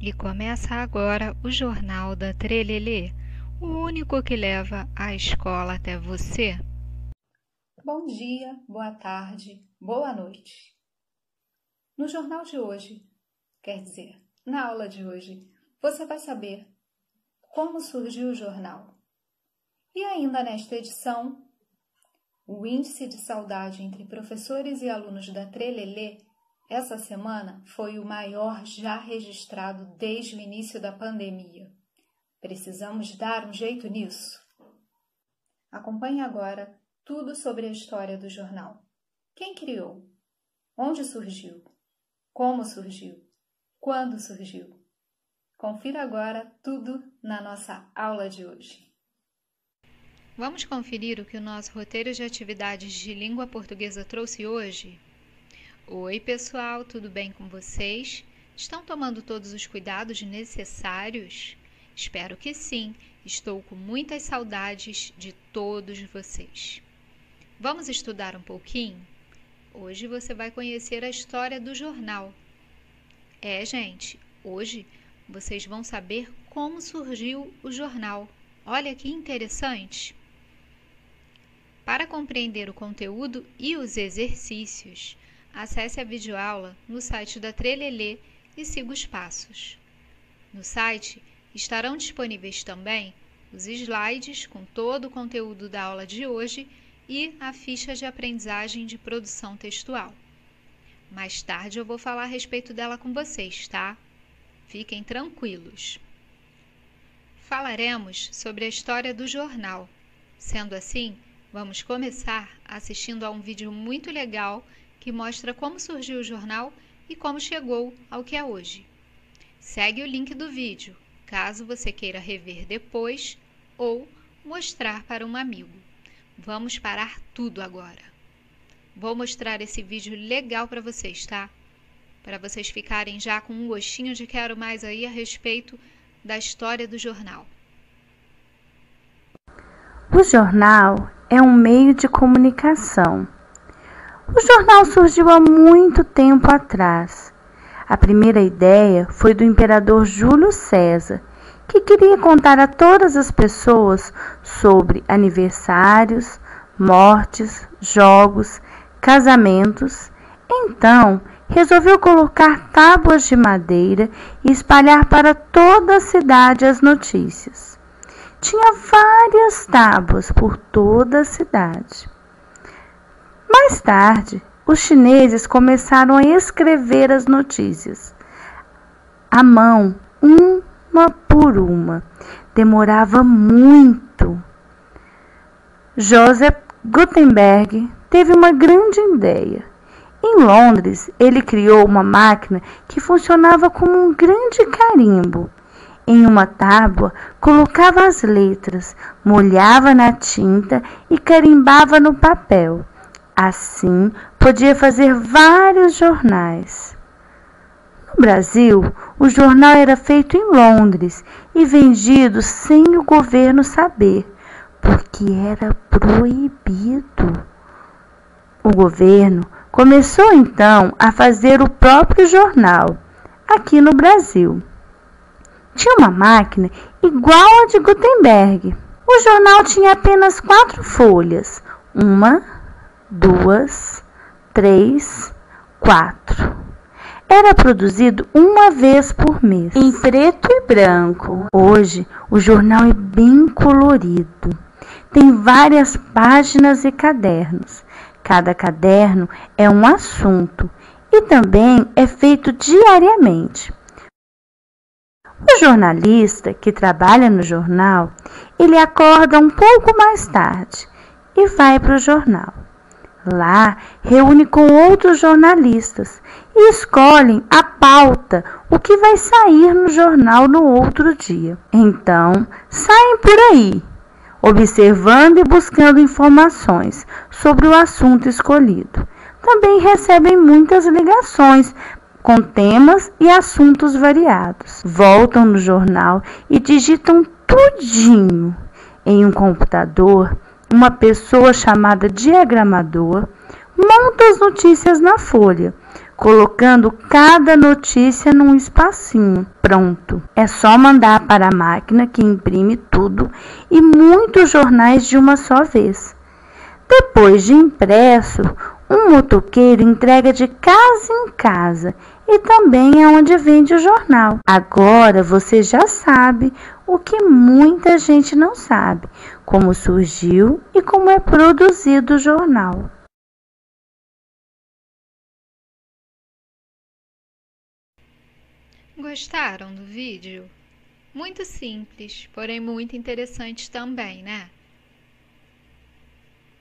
E começa agora o Jornal da Trelelê, o único que leva a escola até você. Bom dia, boa tarde, boa noite. No jornal de hoje, quer dizer, na aula de hoje, você vai saber como surgiu o jornal. E ainda nesta edição, o índice de saudade entre professores e alunos da Trelelê essa semana foi o maior já registrado desde o início da pandemia. Precisamos dar um jeito nisso. Acompanhe agora tudo sobre a história do jornal. Quem criou? Onde surgiu? Como surgiu? Quando surgiu? Confira agora tudo na nossa aula de hoje. Vamos conferir o que o nosso roteiro de atividades de língua portuguesa trouxe hoje? Oi, pessoal, tudo bem com vocês? Estão tomando todos os cuidados necessários? Espero que sim. Estou com muitas saudades de todos vocês. Vamos estudar um pouquinho? Hoje você vai conhecer a história do jornal. Gente, hoje vocês vão saber como surgiu o jornal. Olha que interessante! Para compreender o conteúdo e os exercícios, acesse a videoaula no site da Trelelê e siga os passos. No site estarão disponíveis também os slides com todo o conteúdo da aula de hoje e a ficha de aprendizagem de produção textual. Mais tarde eu vou falar a respeito dela com vocês, tá? Fiquem tranquilos. Falaremos sobre a história do jornal. Sendo assim, vamos começar assistindo a um vídeo muito legal que mostra como surgiu o jornal e como chegou ao que é hoje. Segue o link do vídeo, caso você queira rever depois ou mostrar para um amigo. Vamos parar tudo agora. Vou mostrar esse vídeo legal para vocês, tá? Para vocês ficarem já com um gostinho de quero mais aí a respeito da história do jornal. O jornal é um meio de comunicação. O jornal surgiu há muito tempo atrás. A primeira ideia foi do imperador Júlio César, que queria contar a todas as pessoas sobre aniversários, mortes, jogos, casamentos. Então, resolveu colocar tábuas de madeira e espalhar para toda a cidade as notícias. Tinha várias tábuas por toda a cidade. Mais tarde, os chineses começaram a escrever as notícias à mão, uma por uma. Demorava muito. Joseph Gutenberg teve uma grande ideia. Em Londres, ele criou uma máquina que funcionava como um grande carimbo. Em uma tábua, colocava as letras, molhava na tinta e carimbava no papel. Assim, podia fazer vários jornais. No Brasil, o jornal era feito em Londres e vendido sem o governo saber, porque era proibido. O governo começou então a fazer o próprio jornal, aqui no Brasil. Tinha uma máquina igual a de Gutenberg. O jornal tinha apenas 4 folhas, 1, 2, 3, 4. Era produzido uma vez por mês, em preto e branco. Hoje, o jornal é bem colorido. Tem várias páginas e cadernos. Cada caderno é um assunto e também é feito diariamente. O jornalista que trabalha no jornal, ele acorda um pouco mais tarde e vai para o jornal. Lá, reúne com outros jornalistas e escolhem a pauta, o que vai sair no jornal no outro dia. Então, saem por aí, observando e buscando informações sobre o assunto escolhido. Também recebem muitas ligações com temas e assuntos variados. Voltam no jornal e digitam tudinho. Em um computador, uma pessoa chamada diagramador monta as notícias na folha, colocando cada notícia num espacinho. Pronto, é só mandar para a máquina que imprime tudo e muitos jornais de uma só vez. Depois de impresso, um motoqueiro entrega de casa em casa e também é onde vende o jornal. Agora você já sabe o que muita gente não sabe, como surgiu e como é produzido o jornal. Gostaram do vídeo? Muito simples, porém muito interessante também, né?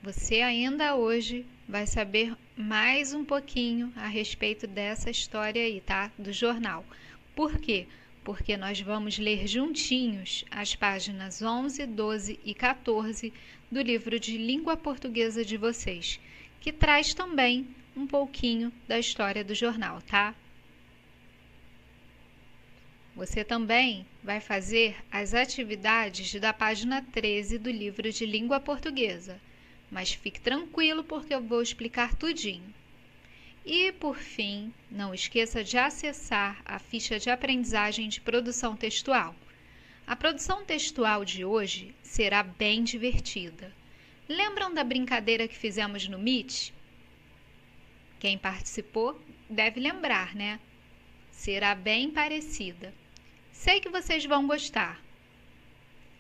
Você ainda hoje vai saber mais um pouquinho a respeito dessa história aí, tá? Do jornal. Por quê? Porque nós vamos ler juntinhos as páginas 11, 12 e 14 do livro de língua portuguesa de vocês, que traz também um pouquinho da história do jornal, tá? Você também vai fazer as atividades da página 13 do livro de língua portuguesa, mas fique tranquilo porque eu vou explicar tudinho. E, por fim, não esqueça de acessar a ficha de aprendizagem de produção textual. A produção textual de hoje será bem divertida. Lembram da brincadeira que fizemos no Meet? Quem participou deve lembrar, né? Será bem parecida. Sei que vocês vão gostar.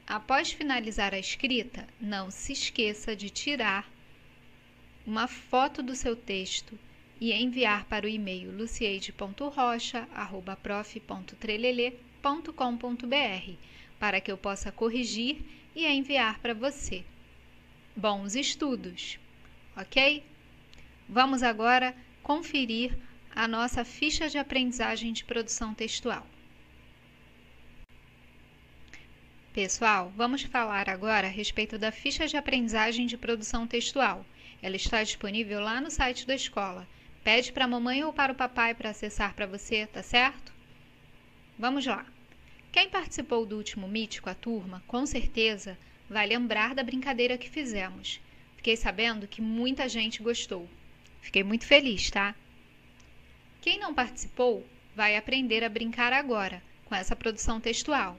Após finalizar a escrita, não se esqueça de tirar uma foto do seu texto e enviar para o e-mail lucieide.rocha@prof.trelelê.com.br para que eu possa corrigir e enviar para você. Bons estudos, ok? Vamos agora conferir a nossa ficha de aprendizagem de produção textual. Pessoal, vamos falar agora a respeito da ficha de aprendizagem de produção textual. Ela está disponível lá no site da escola. Pede para a mamãe ou para o papai para acessar para você, tá certo? Vamos lá. Quem participou do último Meet com a turma, com certeza vai lembrar da brincadeira que fizemos. Fiquei sabendo que muita gente gostou. Fiquei muito feliz, tá? Quem não participou vai aprender a brincar agora com essa produção textual.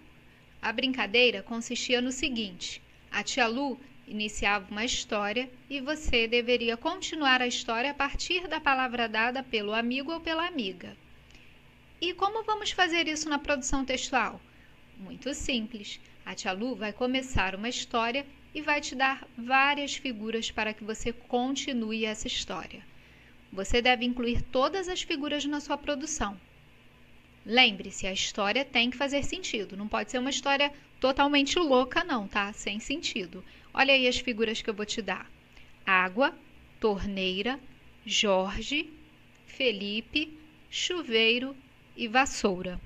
A brincadeira consistia no seguinte: a tia Lu iniciava uma história e você deveria continuar a história a partir da palavra dada pelo amigo ou pela amiga. E como vamos fazer isso na produção textual? Muito simples. A tia Lu vai começar uma história e vai te dar várias figuras para que você continue essa história. Você deve incluir todas as figuras na sua produção. Lembre-se, a história tem que fazer sentido. Não pode ser uma história totalmente louca, não, tá? Sem sentido. Olha aí as figuras que eu vou te dar. Água, torneira, Jorge, Felipe, chuveiro e vassoura.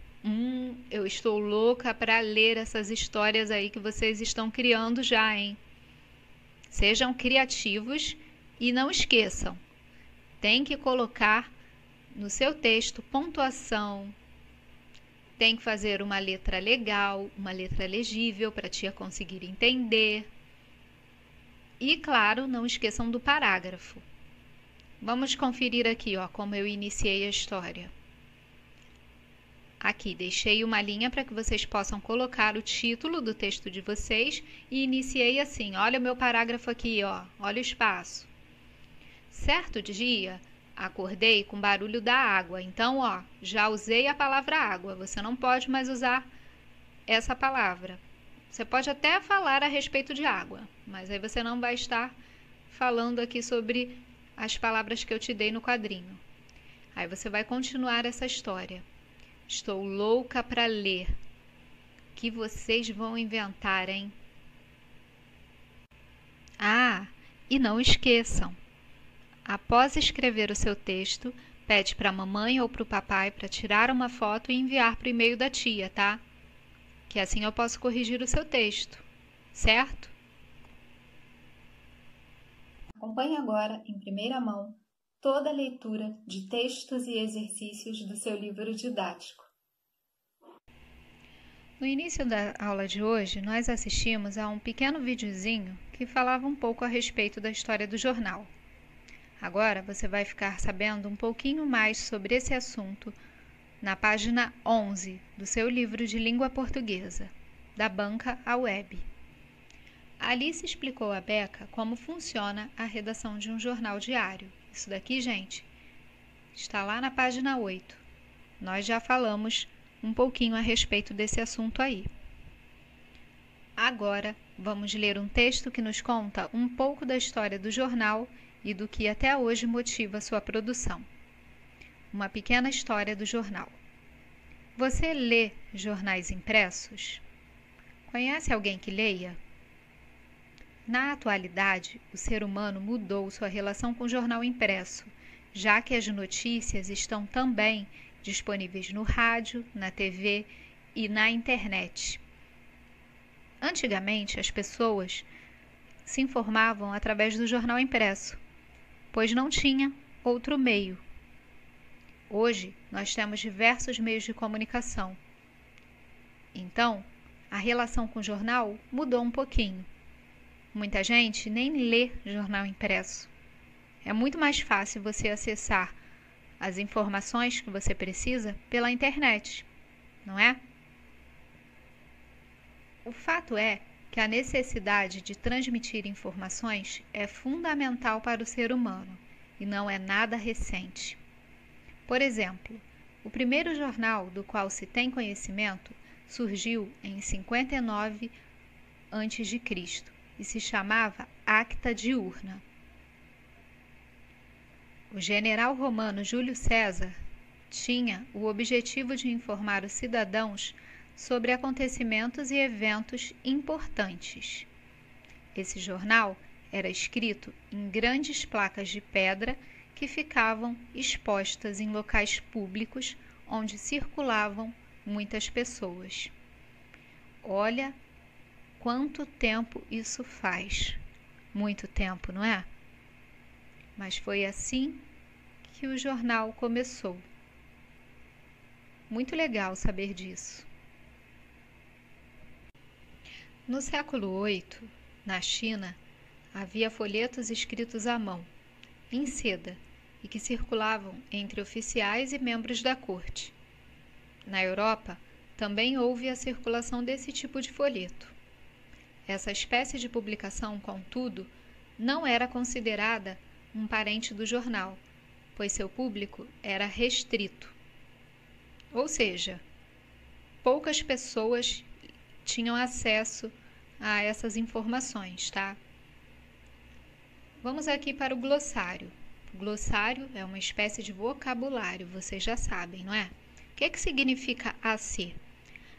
Eu estou louca para ler essas histórias aí que vocês estão criando já, hein? Sejam criativos e não esqueçam, tem que colocar no seu texto pontuação, tem que fazer uma letra legal, uma letra legível para a tia conseguir entender. E, claro, não esqueçam do parágrafo. Vamos conferir aqui, ó, como eu iniciei a história. Aqui, deixei uma linha para que vocês possam colocar o título do texto de vocês e iniciei assim, olha o meu parágrafo aqui, ó, olha o espaço. Certo dia, acordei com barulho da água, então, ó, já usei a palavra água, você não pode mais usar essa palavra. Você pode até falar a respeito de água, mas aí você não vai estar falando aqui sobre as palavras que eu te dei no quadrinho. Aí você vai continuar essa história. Estou louca para ler. O que vocês vão inventar, hein? Ah, e não esqueçam. Após escrever o seu texto, pede para a mamãe ou para o papai para tirar uma foto e enviar para o e-mail da tia, tá? Que assim eu posso corrigir o seu texto, certo? Acompanhe agora, em primeira mão, toda a leitura de textos e exercícios do seu livro didático. No início da aula de hoje, nós assistimos a um pequeno videozinho que falava um pouco a respeito da história do jornal. Agora você vai ficar sabendo um pouquinho mais sobre esse assunto na página 11 do seu livro de língua portuguesa, Da Banca à Web. Alice explicou a Beca como funciona a redação de um jornal diário. Isso daqui, gente, está lá na página 8. Nós já falamos um pouquinho a respeito desse assunto aí. Agora, vamos ler um texto que nos conta um pouco da história do jornal e do que até hoje motiva sua produção. Uma pequena história do jornal. Você lê jornais impressos? Conhece alguém que leia? Na atualidade, o ser humano mudou sua relação com o jornal impresso, já que as notícias estão também disponíveis no rádio, na TV e na internet. Antigamente, as pessoas se informavam através do jornal impresso, pois não tinha outro meio. Hoje, nós temos diversos meios de comunicação. Então, a relação com o jornal mudou um pouquinho. Muita gente nem lê jornal impresso. É muito mais fácil você acessar as informações que você precisa pela internet, não é? O fato é que a necessidade de transmitir informações é fundamental para o ser humano e não é nada recente. Por exemplo, o primeiro jornal do qual se tem conhecimento surgiu em 59 a.C. e se chamava Acta Diurna. O general romano Júlio César tinha o objetivo de informar os cidadãos sobre acontecimentos e eventos importantes. Esse jornal era escrito em grandes placas de pedra que ficavam expostas em locais públicos onde circulavam muitas pessoas. Olha quanto tempo isso faz. Muito tempo, não é? Mas foi assim que o jornal começou. Muito legal saber disso. No século VIII, na China, havia folhetos escritos à mão, em seda, e que circulavam entre oficiais e membros da corte. Na Europa, também houve a circulação desse tipo de folheto. Essa espécie de publicação, contudo, não era considerada um parente do jornal, pois seu público era restrito. Ou seja, poucas pessoas tinham acesso a essas informações, tá? Vamos aqui para o glossário. O glossário é uma espécie de vocabulário, vocês já sabem, não é? O que significa AC?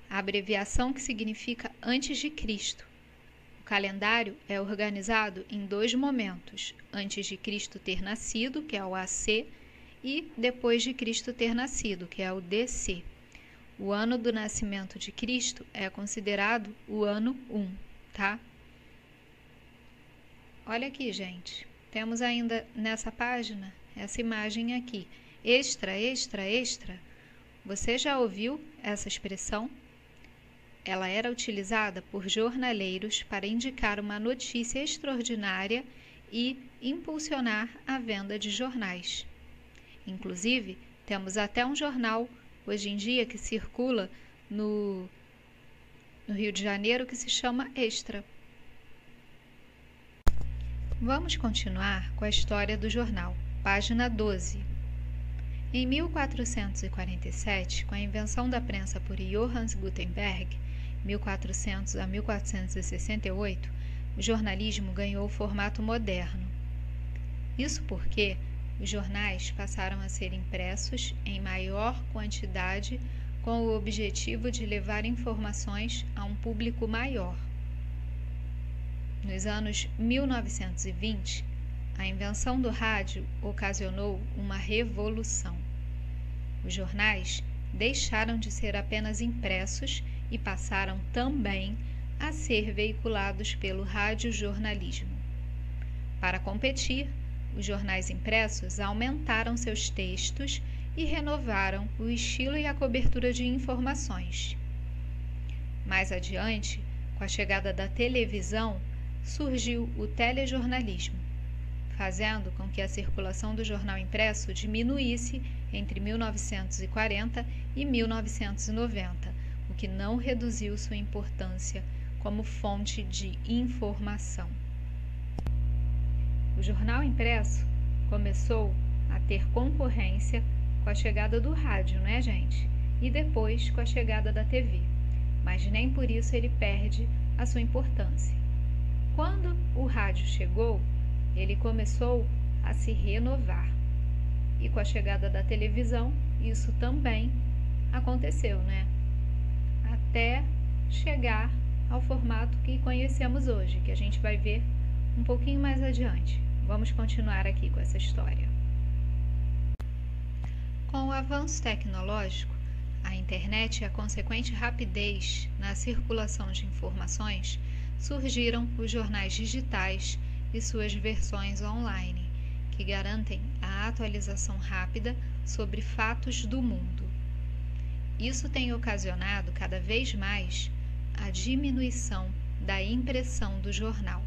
A abreviação que significa antes de Cristo. O calendário é organizado em 2 momentos: antes de Cristo ter nascido, que é o AC, e depois de Cristo ter nascido, que é o DC. O ano do nascimento de Cristo é considerado o ano 1, tá? Olha aqui, gente. Temos ainda nessa página essa imagem aqui. Extra, extra, extra. Você já ouviu essa expressão? Ela era utilizada por jornaleiros para indicar uma notícia extraordinária e impulsionar a venda de jornais. Inclusive, temos até um jornal hoje em dia que circula no Rio de Janeiro que se chama Extra. Vamos continuar com a história do jornal, página 12. Em 1447, com a invenção da prensa por Johannes Gutenberg, 1400 a 1468, o jornalismo ganhou o formato moderno. Isso porque os jornais passaram a ser impressos em maior quantidade com o objetivo de levar informações a um público maior. Nos anos 1920, a invenção do rádio ocasionou uma revolução. Os jornais deixaram de ser apenas impressos e passaram também a ser veiculados pelo radiojornalismo. Para competir, os jornais impressos aumentaram seus textos e renovaram o estilo e a cobertura de informações. Mais adiante, com a chegada da televisão, surgiu o telejornalismo. fazendo com que a circulação do jornal impresso diminuísse entre 1940 e 1990, o que não reduziu sua importância como fonte de informação. O jornal impresso começou a ter concorrência com a chegada do rádio, né, gente? E depois com a chegada da TV. Mas nem por isso ele perde a sua importância. Quando o rádio chegou, ele começou a se renovar. E com a chegada da televisão, isso também aconteceu, né? Até chegar ao formato que conhecemos hoje, que a gente vai ver um pouquinho mais adiante. Vamos continuar aqui com essa história. Com o avanço tecnológico, a internet e a consequente rapidez na circulação de informações, surgiram os jornais digitais e suas versões online, que garantem a atualização rápida sobre fatos do mundo. Isso tem ocasionado cada vez mais a diminuição da impressão do jornal.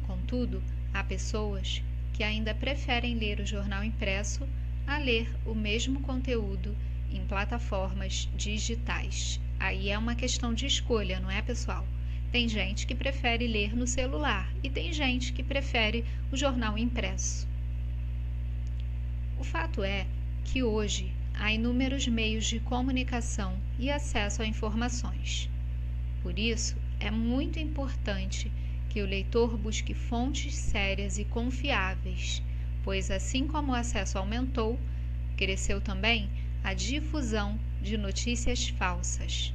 Contudo, há pessoas que ainda preferem ler o jornal impresso a ler o mesmo conteúdo em plataformas digitais. Aí é uma questão de escolha, não é, pessoal? Tem gente que prefere ler no celular e tem gente que prefere o jornal impresso. O fato é que hoje há inúmeros meios de comunicação e acesso a informações. Por isso, é muito importante que o leitor busque fontes sérias e confiáveis, pois assim como o acesso aumentou, cresceu também a difusão de notícias falsas.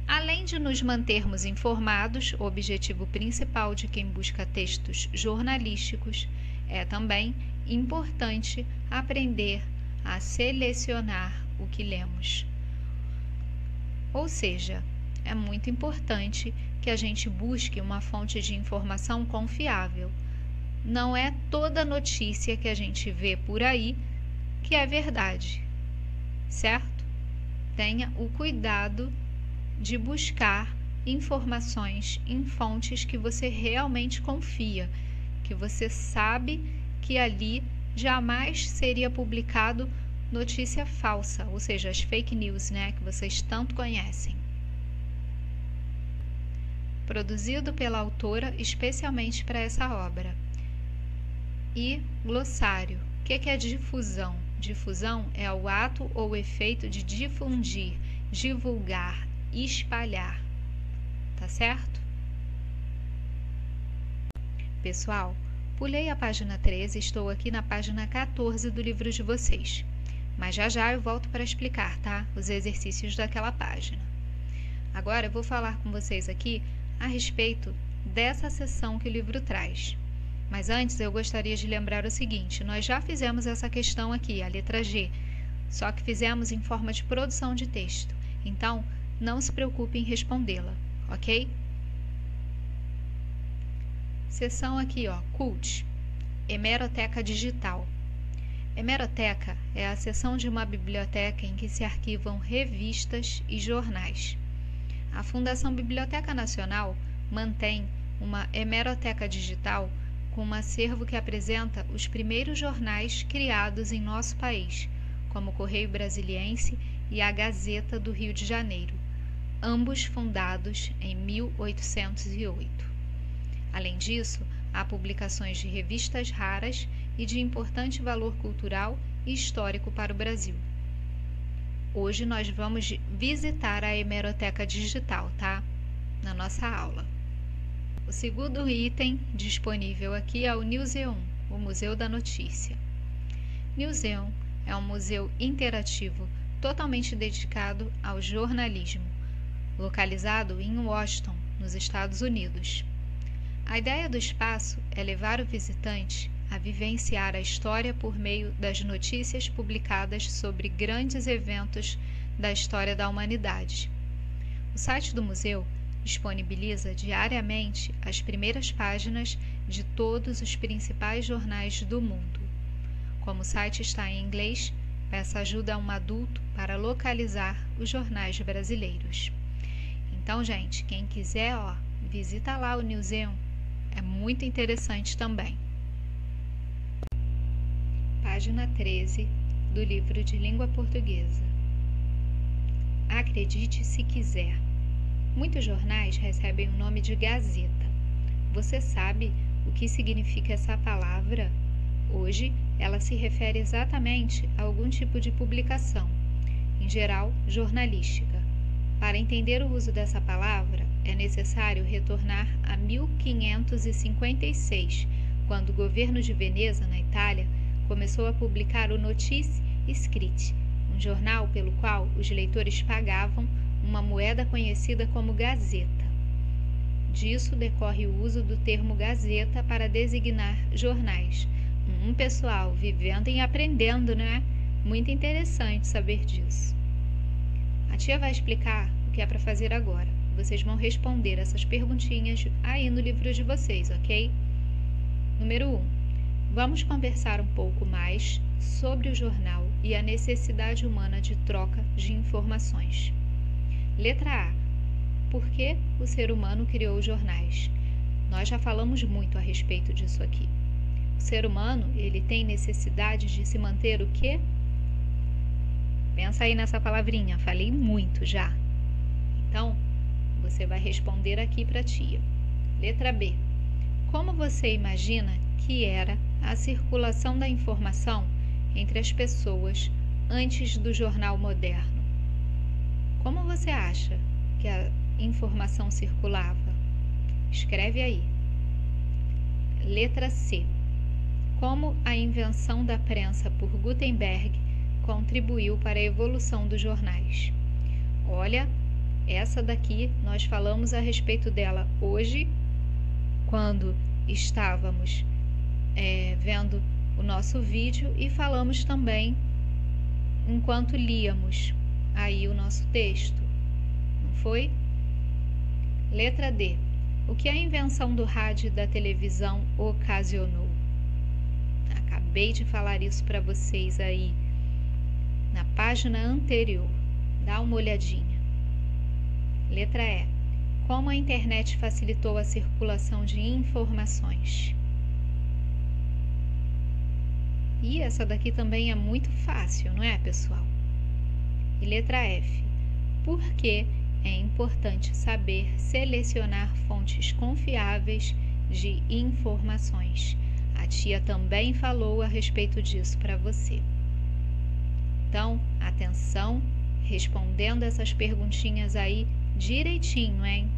Além de nos mantermos informados, o objetivo principal de quem busca textos jornalísticos é também importante aprender a selecionar o que lemos. Ou seja, é muito importante que a gente busque uma fonte de informação confiável. Não é toda notícia que a gente vê por aí que é verdade, certo? Tenha o cuidado de buscar informações em fontes que você realmente confia, que você sabe que ali jamais seria publicado notícia falsa, ou seja, as fake news, né, que vocês tanto conhecem. Produzido pela autora especialmente para essa obra. E glossário. O que é difusão? Difusão é o ato ou efeito de difundir, divulgar, espalhar. Tá certo? Pessoal, pulei a página 13 e estou aqui na página 14 do livro de vocês. Mas já eu volto para explicar, tá? Os exercícios daquela página. Agora eu vou falar com vocês aqui a respeito dessa seção que o livro traz. Mas antes eu gostaria de lembrar o seguinte, nós já fizemos essa questão aqui, a letra G, só que fizemos em forma de produção de texto. Então, não se preocupe em respondê-la, ok? Seção aqui, ó, CULT, Hemeroteca Digital. Hemeroteca é a seção de uma biblioteca em que se arquivam revistas e jornais. A Fundação Biblioteca Nacional mantém uma hemeroteca digital com um acervo que apresenta os primeiros jornais criados em nosso país, como o Correio Brasiliense e a Gazeta do Rio de Janeiro, ambos fundados em 1808. Além disso, há publicações de revistas raras e de importante valor cultural e histórico para o Brasil. Hoje nós vamos visitar a hemeroteca digital, tá? Na nossa aula. O segundo item disponível aqui é o Newseum, o Museu da Notícia. Newseum é um museu interativo totalmente dedicado ao jornalismo, localizado em Washington, nos Estados Unidos. A ideia do espaço é levar o visitante a vivenciar a história por meio das notícias publicadas sobre grandes eventos da história da humanidade. O site do museu disponibiliza diariamente as primeiras páginas de todos os principais jornais do mundo. Como o site está em inglês, peça ajuda a um adulto para localizar os jornais brasileiros. Então, gente, quem quiser, visita lá o Newseum, é muito interessante também. página 13 do livro de língua portuguesa. Acredite se quiser. Muitos jornais recebem o nome de Gazeta. Você sabe o que significa essa palavra? Hoje, ela se refere exatamente a algum tipo de publicação, em geral, jornalística. Para entender o uso dessa palavra, é necessário retornar a 1556, quando o governo de Veneza, na Itália, começou a publicar o Notizie Scritte, um jornal pelo qual os leitores pagavam uma moeda conhecida como gazeta. Disso decorre o uso do termo gazeta para designar jornais. Pessoal, vivendo e aprendendo, né? Muito interessante saber disso. A tia vai explicar o que é para fazer agora. Vocês vão responder essas perguntinhas aí no livro de vocês, ok? Número 1. Vamos conversar um pouco mais sobre o jornal e a necessidade humana de troca de informações. Letra A. Por que o ser humano criou os jornais? Nós já falamos muito a respeito disso aqui. O ser humano, ele tem necessidade de se manter o quê? Pensa aí nessa palavrinha, falei muito já. Então, você vai responder aqui para a tia. Letra B. Como você imagina que era a circulação da informação entre as pessoas antes do jornal moderno? Como você acha que a informação circulava? Escreve aí. Letra C. Como a invenção da prensa por Gutenberg contribuiu para a evolução dos jornais? Olha, essa daqui nós falamos a respeito dela hoje, quando estávamos vendo o nosso vídeo, e falamos também enquanto líamos aí o nosso texto, não foi? Letra D. O que a invenção do rádio e da televisão ocasionou? Acabei de falar isso para vocês aí na página anterior. Dá uma olhadinha. Letra E. Como a internet facilitou a circulação de informações? E essa daqui também é muito fácil, não é, pessoal? E letra F. Por que é importante saber selecionar fontes confiáveis de informações? A tia também falou a respeito disso para você. Então, atenção, respondendo essas perguntinhas aí direitinho, hein?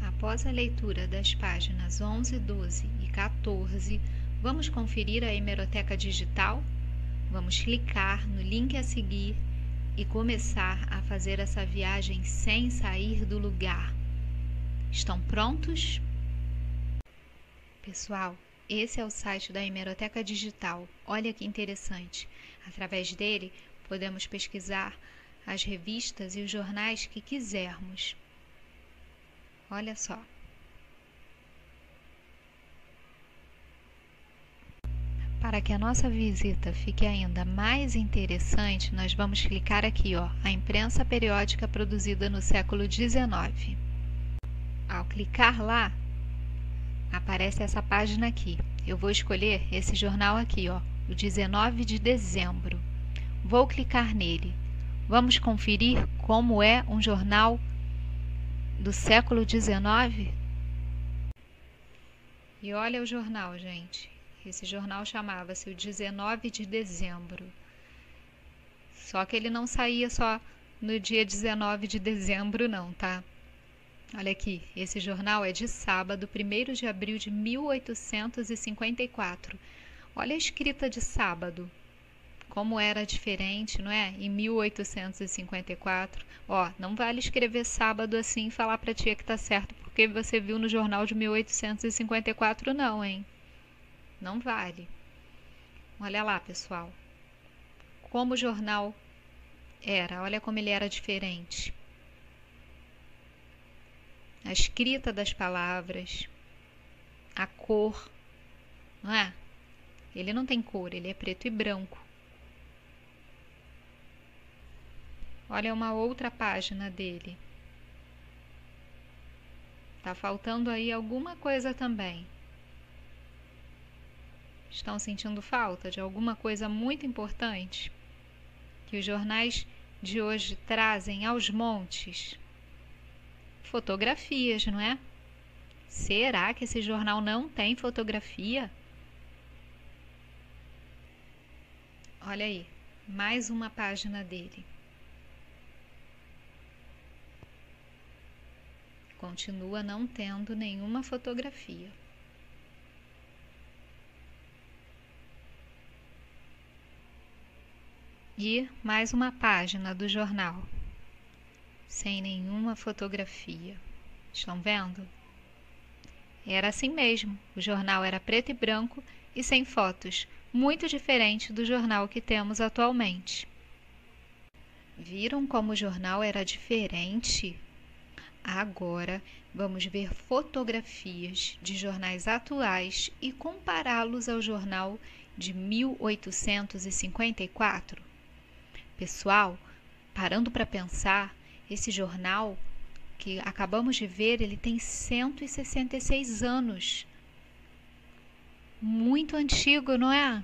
Após a leitura das páginas 11, 12 e 14, vamos conferir a hemeroteca digital? Vamos clicar no link a seguir e começar a fazer essa viagem sem sair do lugar. Estão prontos? Pessoal, esse é o site da Hemeroteca Digital. Olha que interessante. Através dele, podemos pesquisar as revistas e os jornais que quisermos. Olha só. Para que a nossa visita fique ainda mais interessante, nós vamos clicar aqui, ó, a imprensa periódica produzida no século XIX. Ao clicar lá, aparece essa página aqui. Eu vou escolher esse jornal aqui, ó, o 19 de dezembro. Vou clicar nele. Vamos conferir como é um jornal do século XIX? E olha o jornal, gente. Esse jornal chamava-se o 19 de dezembro. Só que ele não saía só no dia 19 de dezembro, não, tá? Olha aqui, esse jornal é de sábado, 1º de abril de 1854. Olha a escrita de sábado. Como era diferente, não é? Em 1854. Ó, não vale escrever sábado assim e falar pra tia que tá certo, porque você viu no jornal de 1854, não, hein? Não vale. Olha lá, pessoal. Como o jornal era, olha como ele era diferente. A escrita das palavras, a cor, não é? Ele não tem cor, ele é preto e branco. Olha uma outra página dele. Tá faltando aí alguma coisa também. Estão sentindo falta de alguma coisa muito importante que os jornais de hoje trazem aos montes? Fotografias, não é? Será que esse jornal não tem fotografia? Olha aí, mais uma página dele. Continua não tendo nenhuma fotografia. E mais uma página do jornal, sem nenhuma fotografia. Estão vendo? Era assim mesmo, o jornal era preto e branco e sem fotos, muito diferente do jornal que temos atualmente. Viram como o jornal era diferente? Agora vamos ver fotografias de jornais atuais e compará-los ao jornal de 1854. Pessoal, parando para pensar, esse jornal que acabamos de ver, ele tem 166 anos. Muito antigo, não é?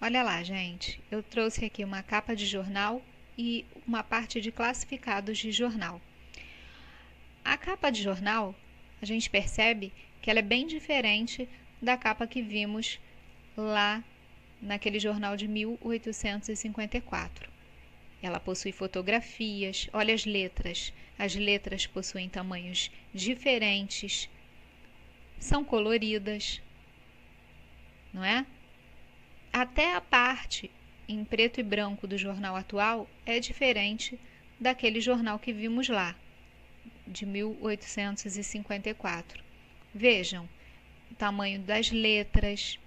Olha lá, gente, eu trouxe aqui uma capa de jornal e uma parte de classificados de jornal. A capa de jornal, a gente percebe que ela é bem diferente da capa que vimos lá naquele jornal de 1854. Ela possui fotografias, olha as letras. As letras possuem tamanhos diferentes, são coloridas, não é? Até a parte em preto e branco do jornal atual é diferente daquele jornal que vimos lá, de 1854. Vejam o tamanho das letras,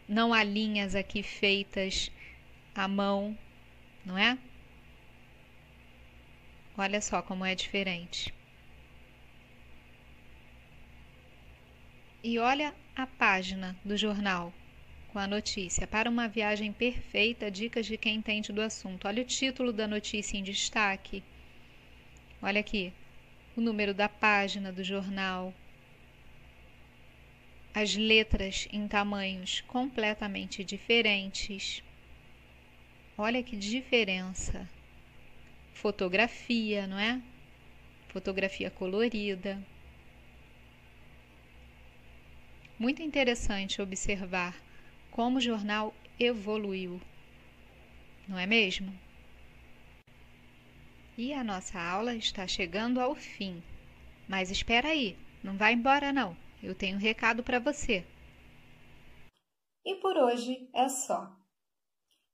não há linhas aqui feitas à mão, não é? Olha só como é diferente. E olha a página do jornal com a notícia: para uma viagem perfeita, dicas de quem entende do assunto. Olha o título da notícia em destaque. Olha aqui, o número da página do jornal. As letras em tamanhos completamente diferentes. Olha que diferença. Fotografia, não é? Fotografia colorida. Muito interessante observar como o jornal evoluiu, não é mesmo? E a nossa aula está chegando ao fim. Mas espera aí, não vai embora não. Eu tenho um recado para você. E por hoje é só.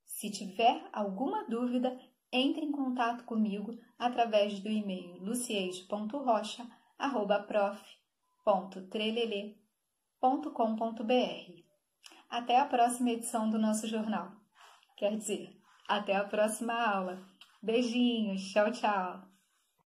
Se tiver alguma dúvida, entre em contato comigo através do e-mail luciez.rocha@prof.trelelê.com.br. Até a próxima edição do nosso jornal. Quer dizer, até a próxima aula. Beijinhos, tchau, tchau!